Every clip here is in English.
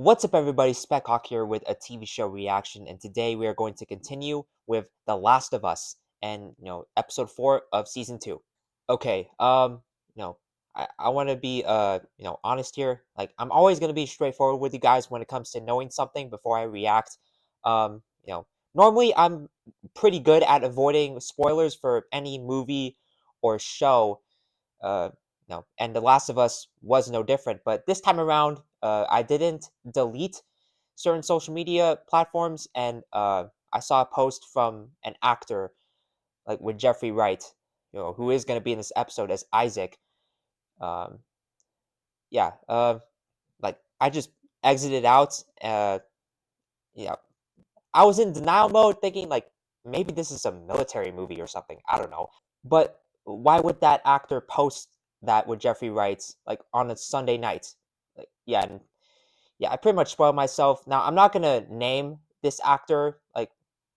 What's up, everybody? SpecHawk here with a TV show reaction, and today we are going to continue with The Last of Us and episode 4 of season 2. Okay, I want to be honest here. Like, I'm always gonna be straightforward with you guys when it comes to knowing something before I react. Um, you know, Normally I'm pretty good at avoiding spoilers for any movie or show. uh, and The Last of Us was no different. But this time around, I didn't delete certain social media platforms, and I saw a post from an actor, like with Jeffrey Wright, who is going to be in this episode as Isaac. Um, yeah, like I just exited out. Yeah, I was in denial mode, thinking like maybe this is a military movie or something. I don't know. But why would that actor post that with Jeffrey Wright's like on a Sunday night? Like, yeah, I pretty much spoiled myself. Now I'm not gonna name this actor like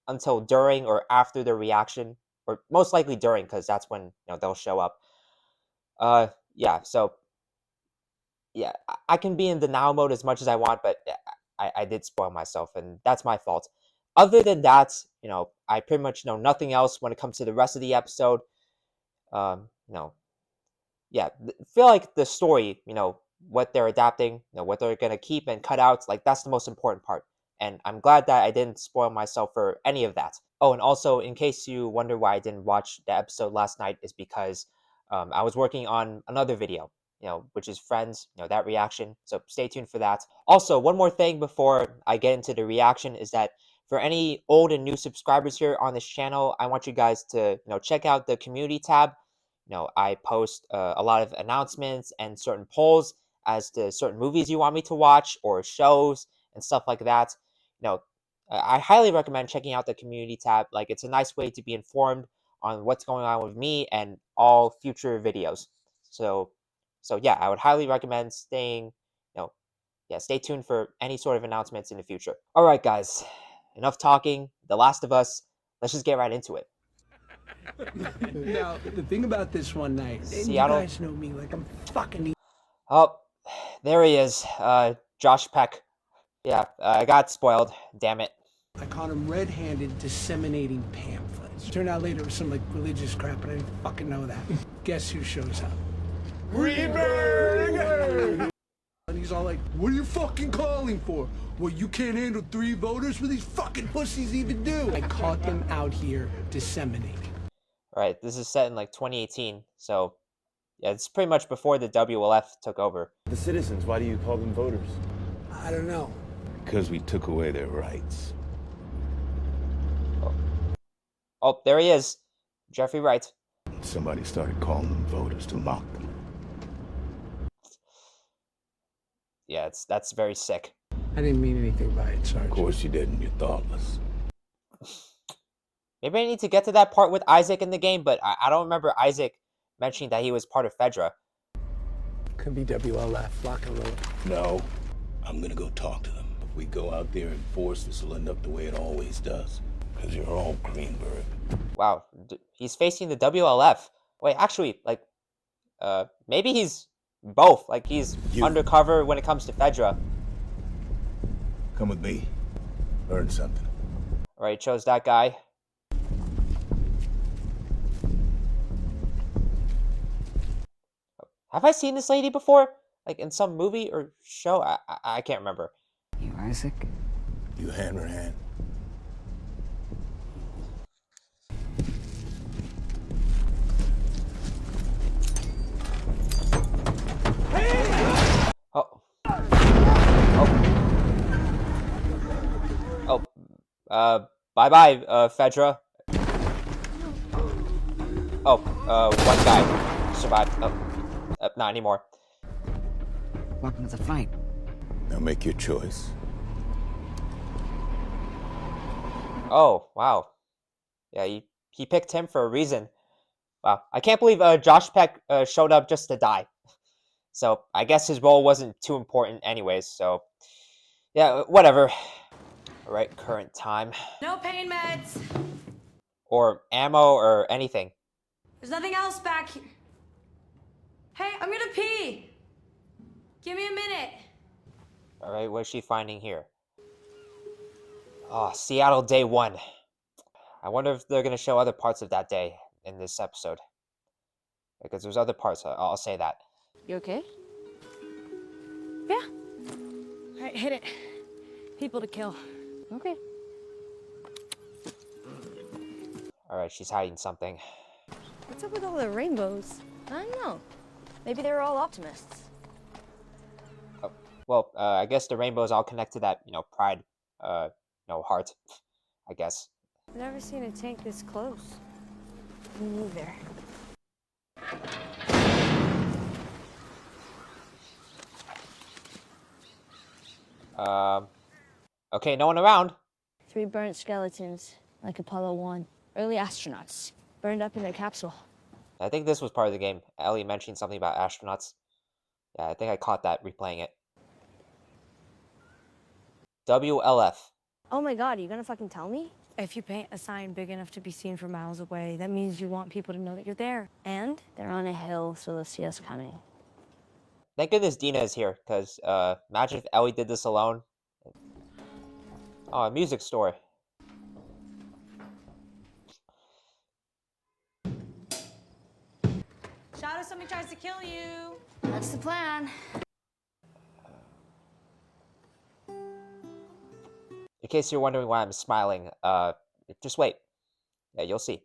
until during or after the reaction, or most likely during, because that's when they'll show up. Yeah, so yeah, I can be in denial mode as much as I want, but I did spoil myself, and that's my fault. Other than that, I pretty much know nothing else when it comes to the rest of the episode. Um, you know, yeah, feel like the story, what they're adapting, what they're gonna keep and cut out, like that's the most important part. And I'm glad that I didn't spoil myself for any of that. Oh, and also, in case you wonder why I didn't watch the episode last night, is because I was working on another video, which is Friends, that reaction. So stay tuned for that. Also, one more thing before I get into the reaction is that for any old and new subscribers here on this channel, I want you guys to, check out the community tab. I post a lot of announcements and certain polls as to certain movies you want me to watch or shows and stuff like that. You know, I highly recommend checking out the community tab. Like, it's a nice way to be informed on what's going on with me and all future videos. So, yeah, I would highly recommend stay tuned for any sort of announcements in the future. All right, guys, enough talking. The Last of Us. Let's just get right into it. Now, the thing about this one night, and Seattle. you guys know me, like I'm fucking... Oh, there he is. Josh Peck. Yeah, I got spoiled. Damn it. I caught him red-handed disseminating pamphlets. Turned out later it was some like religious crap, but I didn't fucking know that. Guess who shows up? Greenberg! And he's all like, what are you fucking calling for? What, you can't handle 3 voters? What these fucking pussies even do? I caught them out here disseminating. Right, this is set in like 2018, so yeah, it's pretty much before the WLF took over. The citizens, why do you call them voters? I don't know. Because we took away their rights. Oh, there he is. Jeffrey Wright. Somebody started calling them voters to mock them. Yeah, that's very sick. I didn't mean anything by it, Sarge. Of course you didn't, you're thoughtless. Maybe I need to get to that part with Isaac in the game, but I don't remember Isaac mentioning that he was part of Fedra. Could be WLF, lock and load. No, I'm gonna go talk to them. If we go out there in force, this will end up the way it always does. Because you're all Greenberg. Wow, he's facing the WLF. Wait, actually, like, maybe he's both. Like, he's undercover when it comes to Fedra. Come with me. Learn something. Alright, chose that guy. Have I seen this lady before? Like, in some movie or show? I can't remember. You Isaac? You hand her hand. Oh. Bye-bye, Fedra. Oh, one guy survived. Oh, not anymore. Welcome to the fight. Now make your choice. Oh, wow. Yeah, he picked him for a reason. Wow, I can't believe Josh Peck showed up just to die. So I guess his role wasn't too important anyways, so yeah, whatever. Alright, current time. No pain meds. Or ammo or anything. There's nothing else back here. Hey, I'm gonna pee. Give me a minute. All right, what's she finding here? Oh, Seattle Day 1. I wonder if they're going to show other parts of that day in this episode. Because there's other parts, I'll say that. You okay? Yeah. All right, hit it. People to kill. Okay. All right, she's hiding something. What's up with all the rainbows? I don't know. Maybe they're all optimists. Oh, well, I guess the rainbows all connect to that, pride, heart, I guess. I've never seen a tank this close. Me neither. Okay, no one around. 3 burnt skeletons, like Apollo 1. Early astronauts, burned up in their capsule. I think this was part of the game. Ellie mentioned something about astronauts. Yeah, I think I caught that replaying it. WLF. Oh my god, are you gonna fucking tell me? If you paint a sign big enough to be seen from miles away, that means you want people to know that you're there. And they're on a hill, so they'll see us coming. Thank goodness Dina is here, because imagine if Ellie did this alone. Oh, a music store. Shout if somebody tries to kill you. That's the plan. In case you're wondering why I'm smiling, just wait. Yeah, you'll see.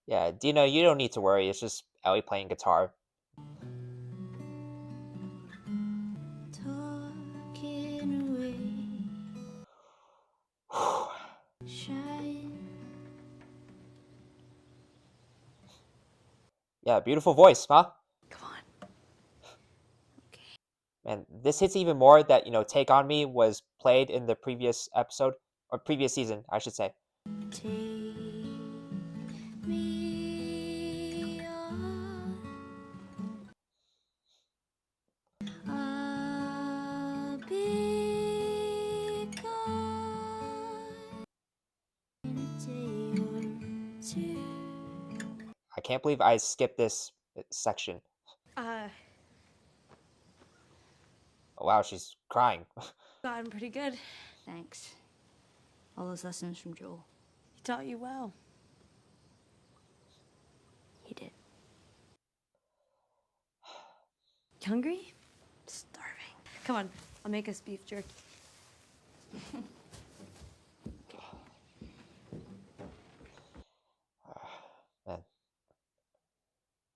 Yeah, Dina, you don't need to worry. It's just Ellie playing guitar. Yeah, beautiful voice, huh? Come on. Man, this hits even more that, Take On Me was played in the previous episode, or previous season, I should say. I can't believe I skipped this section. Oh, wow, she's crying. Gotten pretty good. Thanks. All those lessons from Joel. He taught you well. He did. You hungry? Starving. Come on, I'll make us beef jerky. Man.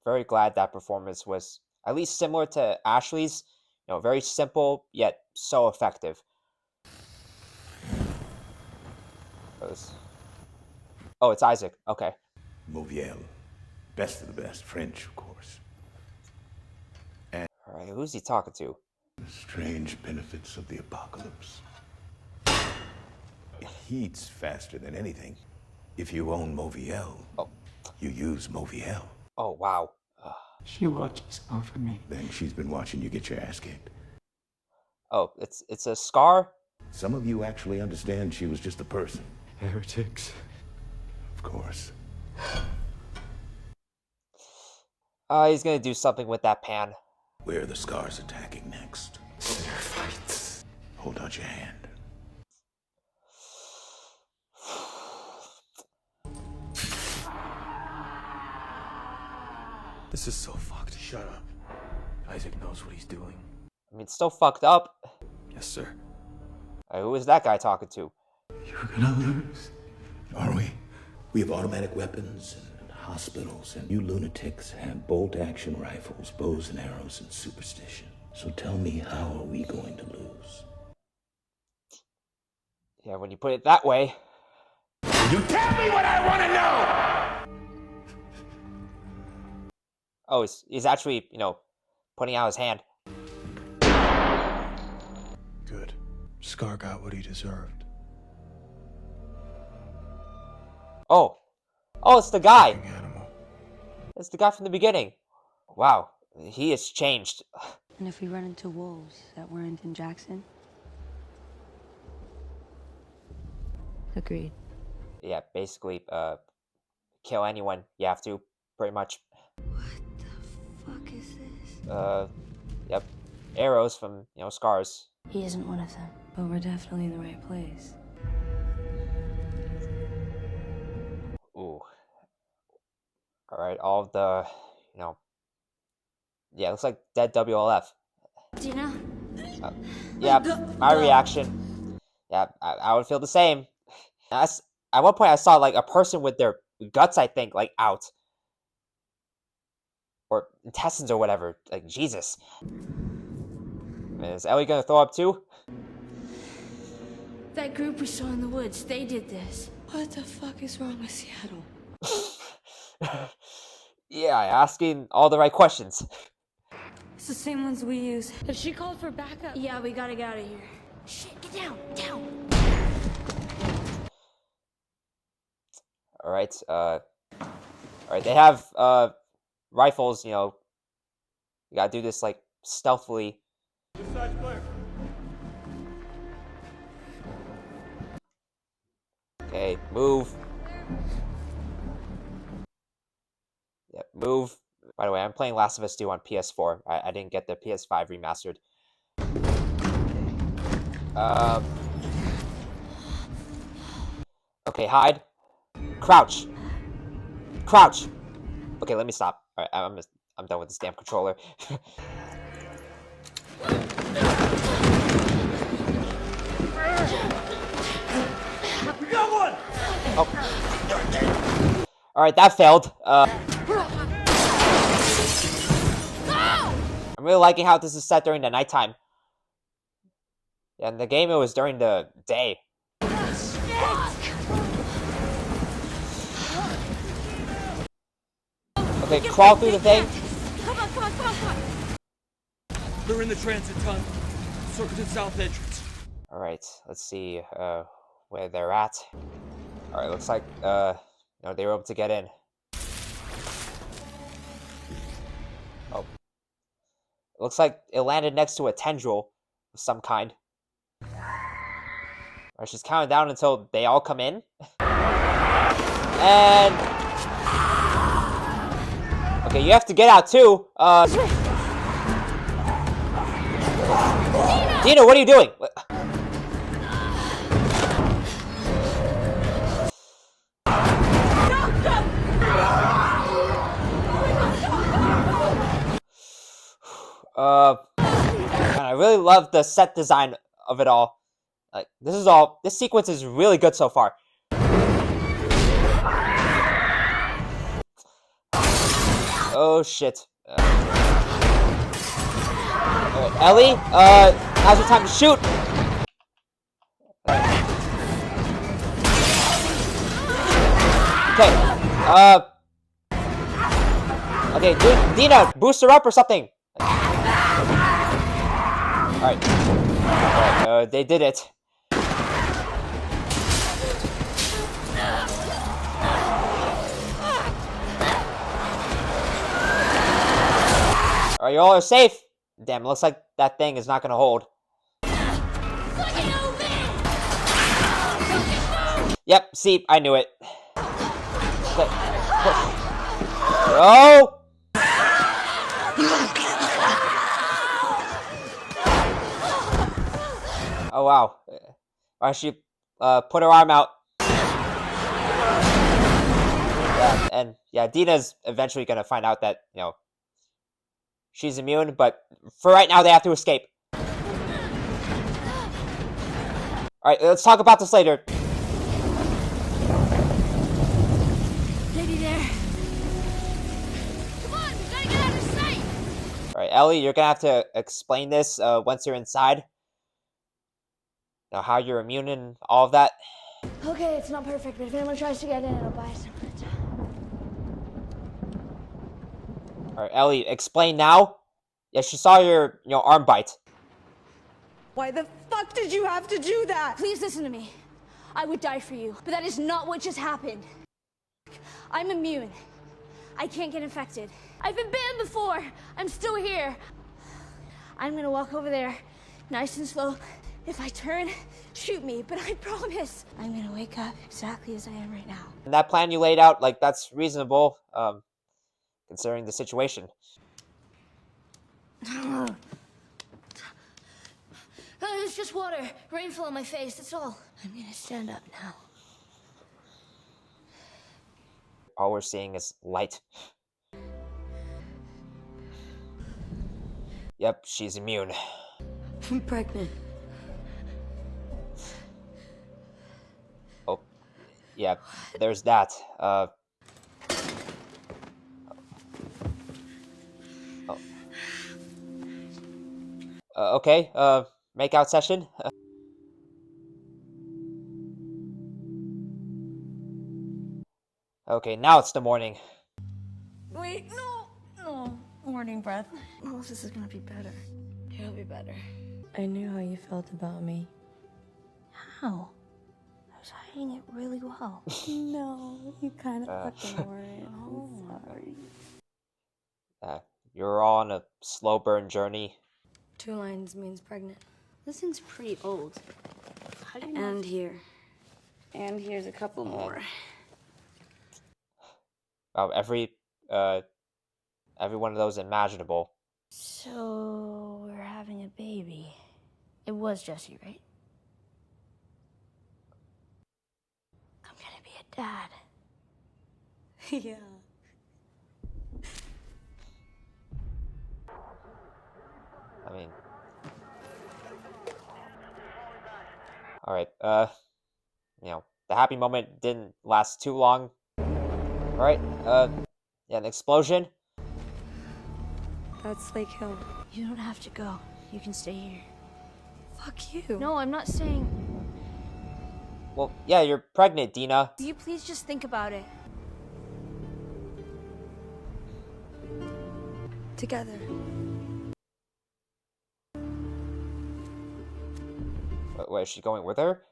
Very glad that performance was at least similar to Ashley's. Very simple, yet so effective. Oh, it's Isaac. Okay. Mauviel. Best of the best. French, of course. All right, who's he talking to? The strange benefits of the apocalypse. It heats faster than anything. If you own Mauviel, you use Mauviel. Oh, wow. She watches over me. Then she's been watching you get your ass kicked. Oh, it's a scar? Some of you actually understand she was just a person. Heretics. Of course. He's gonna do something with that pan. Where are the scars attacking next? Fights. Hold out your hand. This is so fucked. Shut up. Isaac knows what he's doing. I mean, it's still fucked up. Yes, sir. Who is that guy talking to? You're gonna lose. Are we? We have automatic weapons and hospitals, and you lunatics have bolt-action rifles, bows and arrows, and superstition. So tell me, how are we going to lose? Yeah, when you put it that way. You tell me what I want to know! Oh, he's actually, putting out his hand. Good. Scar got what he deserved. Oh, it's the guy. Animal. It's the guy from the beginning. Wow, he has changed. And if we run into wolves that weren't in Jackson? Agreed. Yeah, basically, kill anyone you have to, pretty much. What the fuck is this? Yep. Arrows from, scars. He isn't one of them. But we're definitely in the right place. Ooh. Alright, all of the, yeah, it looks like dead WLF. Dina? Yeah, my reaction. Yeah, I would feel the same. At one point I saw, like, a person with their guts, I think, like, out. Or intestines or whatever. Like, Jesus. Is Ellie gonna throw up too? That group we saw in the woods, they did this. What the fuck is wrong with Seattle? Yeah, asking all the right questions. It's the same ones we use. If she called for backup. Yeah, we gotta get out of here. Shit, get down, down. Alright, they have, rifles, you gotta do this, like, stealthily. This side's clear. Okay, move. Yep, move. By the way, I'm playing Last of Us 2 on PS4. I didn't get the PS5 remastered. Okay, hide. Crouch. Crouch. Okay, let me stop. Alright, I'm done with this damn controller. We got one! Oh. Alright, that failed. I'm really liking how this is set during the nighttime. Yeah, in the game it was during the day. Okay, crawl through the thing. Come on, come on, come on, come on. They're in the transit tunnel. Circuit to south entrance. Alright, let's see where they're at. Alright, looks like they were able to get in. Oh. Looks like it landed next to a tendril of some kind. Alright, she's counting down until they all come in. And okay, you have to get out too. Dina, what are you doing? Man, I really love the set design of it all. Like, this sequence is really good so far. Oh shit. Ellie, now's your time to shoot. Okay, Dina, boost her up or something. Alright. They did it. Alright, you all are safe. Damn, it looks like that thing is not gonna hold. Yep, see, I knew it. Oh! Oh wow. Why don't she put her arm out? Yeah, and yeah, Dina's eventually gonna find out that, she's immune, but for right now they have to escape. Alright, let's talk about this later. Maybe there. Come on, we gotta get out of sight. Alright, Ellie, you're gonna have to explain this once you're inside. How you're immune and all of that. Okay, it's not perfect, but if anyone tries to get in, it'll buy some time. Alright, Ellie, explain now. Yeah, she saw your arm bite. Why the fuck did you have to do that? Please listen to me. I would die for you, but that is not what just happened. I'm immune. I can't get infected. I've been bitten before. I'm still here. I'm gonna walk over there, nice and slow, If I turn, shoot me, but I promise I'm gonna wake up exactly as I am right now. And that plan you laid out, like, that's reasonable, considering the situation. It's just water. Rain fell on my face, that's all. I'm gonna stand up now. All we're seeing is light. Yep, she's immune. I'm pregnant. Oh, yeah, there's that. Oh, okay, make out session. Okay, now it's the morning. Wait, no, no. Morning breath. Oh, this is gonna be better. It'll be better. I knew how you felt about me. How? I was hiding it really well. No, you kind of fucking weren't. Oh, I'm sorry. You're on a slow burn journey. 2 lines means pregnant. This thing's pretty old. How do you know? And here. And here's a couple more. Every one of those imaginable. So we're having a baby. It was Jesse, right? I'm gonna be a dad. Yeah. I mean, all right. The happy moment didn't last too long. All right. Yeah, an explosion. That's Lake Hill. You don't have to go. You can stay here. Fuck you. No, I'm not saying. Well, yeah, you're pregnant, Dina. Will you please just think about it? Together. Where is she going with her?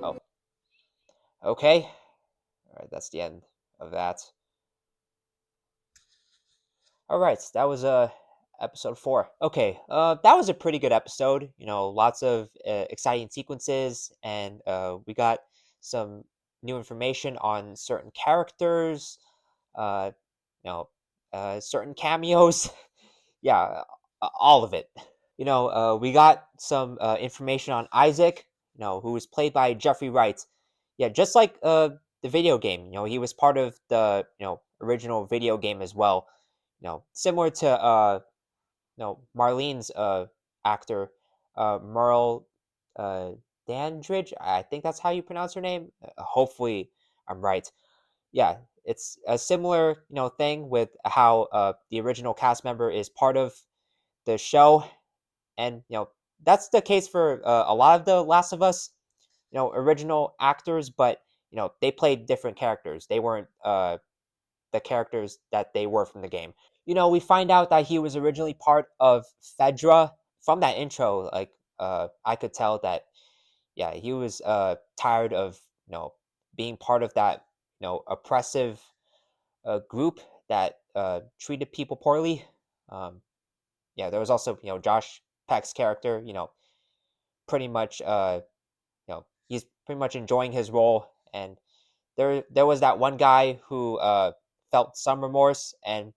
Oh. Okay. All right, that's the end of that. All right, that was episode 4. Okay, that was a pretty good episode. Lots of exciting sequences, and we got some new information on certain characters. Uh, certain cameos. Yeah, all of it. We got some information on Isaac. Who was played by Jeffrey Wright. Yeah, just like the video game. He was part of the original video game as well. Similar to Marlene's actor, Merle Dandridge. I think that's how you pronounce her name. Hopefully, I'm right. Yeah, it's a similar thing with how the original cast member is part of the show, and that's the case for a lot of the Last of Us original actors, but they played different characters. They weren't the characters that they were from the game. We find out that he was originally part of Fedra. From that intro, like I could tell that yeah, he was tired of being part of that oppressive group that treated people poorly. Yeah, there was also Josh Peck's character. Pretty much he's pretty much enjoying his role, and there was that one guy who felt some remorse, and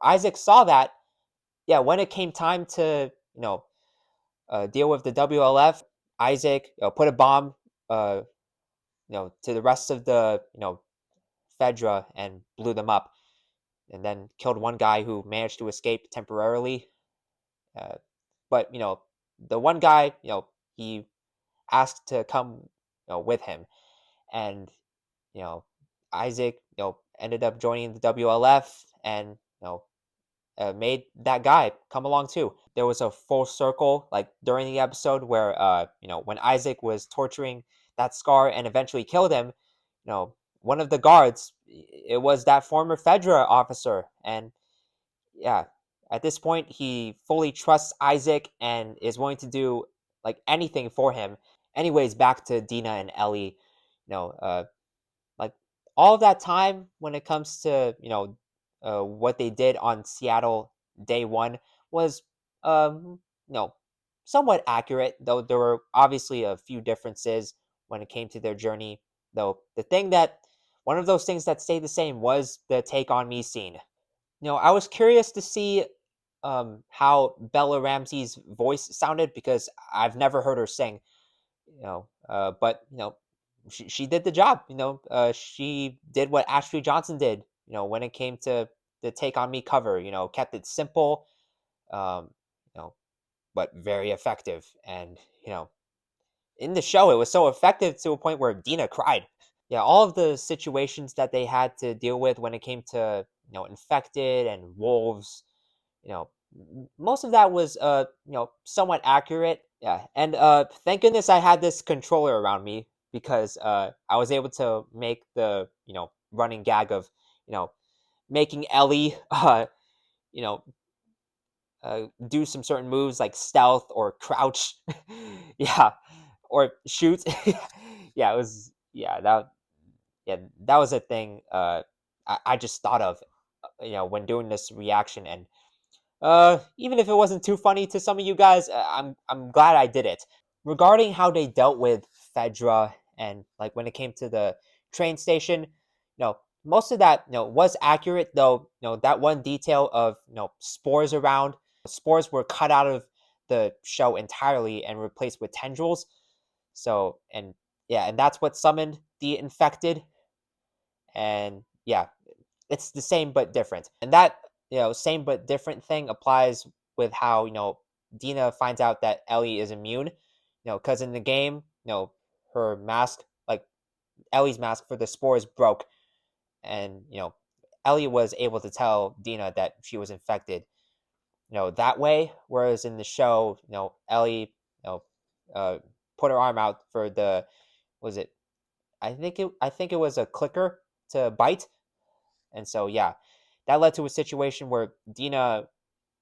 Isaac saw that. Yeah, when it came time to deal with the WLF, Isaac put a bomb to the rest of the Fedra and blew them up, and then killed one guy who managed to escape temporarily. But the one guy, he asked to come with him, and you know Isaac ended up joining the WLF, and made that guy come along too. There was a full circle like during the episode where when Isaac was torturing that Scar and eventually killed him, one of the guards, it was that former Fedra officer, and yeah, at this point he fully trusts Isaac and is willing to do like anything for him. Anyways, back to Dina and Ellie. Like all of that time when it comes to what they did on Seattle day one was, you know, somewhat accurate, though there were obviously a few differences when it came to their journey. Though one of those things that stayed the same was the "Take on Me" scene. I was curious to see how Bella Ramsey's voice sounded because I've never heard her sing. But she did the job. She did what Ashley Johnson did. When it came to the "Take on Me" cover, kept it simple, um, you know, but very effective. And in the show, it was so effective to a point where Dina cried. Yeah, all of the situations that they had to deal with when it came to infected and wolves, most of that was somewhat accurate. Yeah, and thank goodness I had this controller around me because I was able to make the running gag of you know making Ellie you know do some certain moves like stealth or crouch. Yeah, or shoot. Yeah, it was that was a thing I just thought of when doing this reaction. And even if it wasn't too funny to some of you guys, I'm glad I did it. Regarding how they dealt with Fedra and like when it came to the train station, most of that was accurate, though that one detail of spores around. Spores were cut out of the show entirely and replaced with tendrils. So, and yeah, and that's what summoned the infected. And yeah, it's the same but different. And that same but different thing applies with how Dina finds out that Ellie is immune. Because in the game, her mask, like Ellie's mask for the spores, broke, and Ellie was able to tell Dina that she was infected. That way. Whereas in the show, Ellie, uh, put her arm out for the was it? I think it was a clicker to bite. And so, yeah, that led to a situation where Dina,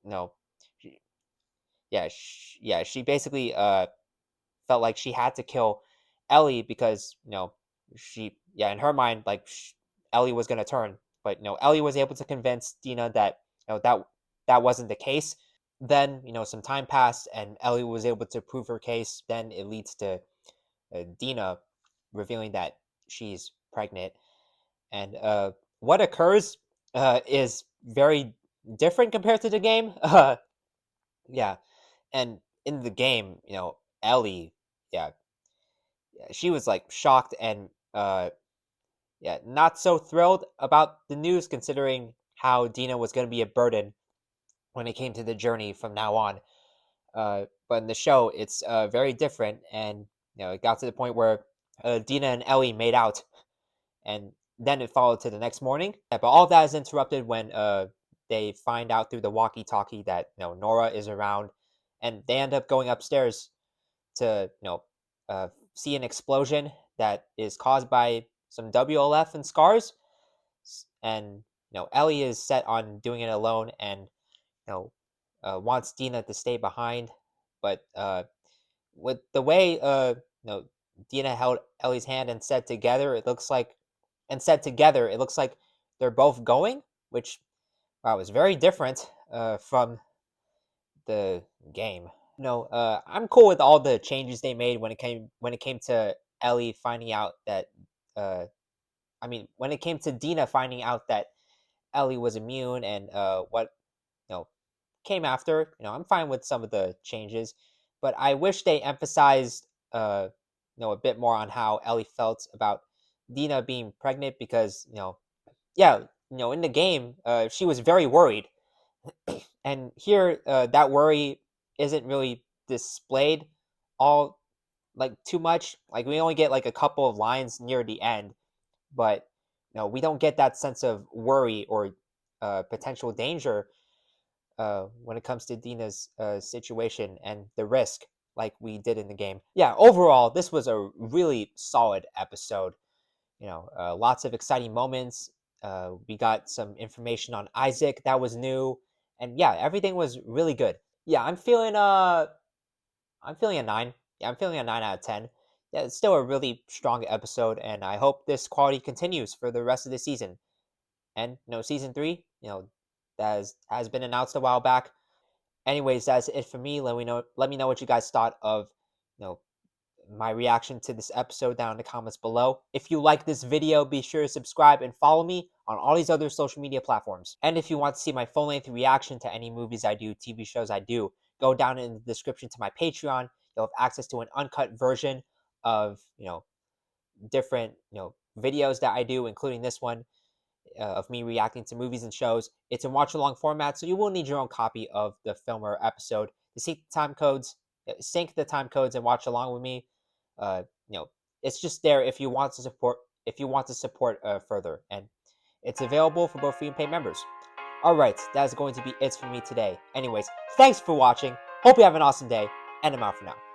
you know, she, yeah, she basically felt like she had to kill Ellie because in her mind, like Ellie was gonna turn, but Ellie was able to convince Dina that that wasn't the case. Then some time passed, and Ellie was able to prove her case. Then it leads to Dina revealing that she's pregnant. And what occurs is very different compared to the game. Yeah, and in the game, Ellie, yeah, she was like shocked and yeah, not so thrilled about the news, considering how Dina was going to be a burden when it came to the journey from now on. But in the show, it's very different, and it got to the point where Dina and Ellie made out, and then it followed to the next morning. Yeah, but all of that is interrupted when they find out through the walkie-talkie that Nora is around, and they end up going upstairs to see an explosion that is caused by some WLF and scars. And Ellie is set on doing it alone, and wants Dina to stay behind, but with the way Dina held Ellie's hand and said together, it looks like they're both going, which wow, was very different from the game. I'm cool with all the changes they made when it came to Ellie finding out that uh, when it came to Dina finding out that Ellie was immune, and what came after. I'm fine with some of the changes, but I wish they emphasized a bit more on how Ellie felt about Dina being pregnant because yeah, in the game she was very worried, and here that worry isn't really displayed all like too much. Like we only get like a couple of lines near the end, but we don't get that sense of worry or potential danger when it comes to Dina's situation and the risk, like we did in the game. Yeah, overall, this was a really solid episode. Lots of exciting moments. We got some information on Isaac that was new, and yeah, everything was really good. Yeah, I'm feeling a 9. Yeah, I'm feeling a 9 out of 10. Yeah, it's still a really strong episode, and I hope this quality continues for the rest of the season. And season 3, has been announced a while back. Anyways, that's it for me. Let me know what you guys thought of, you know, my reaction to this episode down in the comments below. If you like this video, be sure to subscribe and follow me on all these other social media platforms. And if you want to see my full-length reaction to any movies I do, TV shows I do, go down in the description to my Patreon. You'll have access to an uncut version of, different, videos that I do, including this one, of me reacting to movies and shows. It's in watch-along format, so you will need your own copy of the film or episode to sync the time codes and watch along with me. uh, you know, it's just there if you want to support further, and it's available for both free and paid members. All right, that is going to be it for me today. Anyways, thanks for watching. Hope you have an awesome day, and I'm out for now.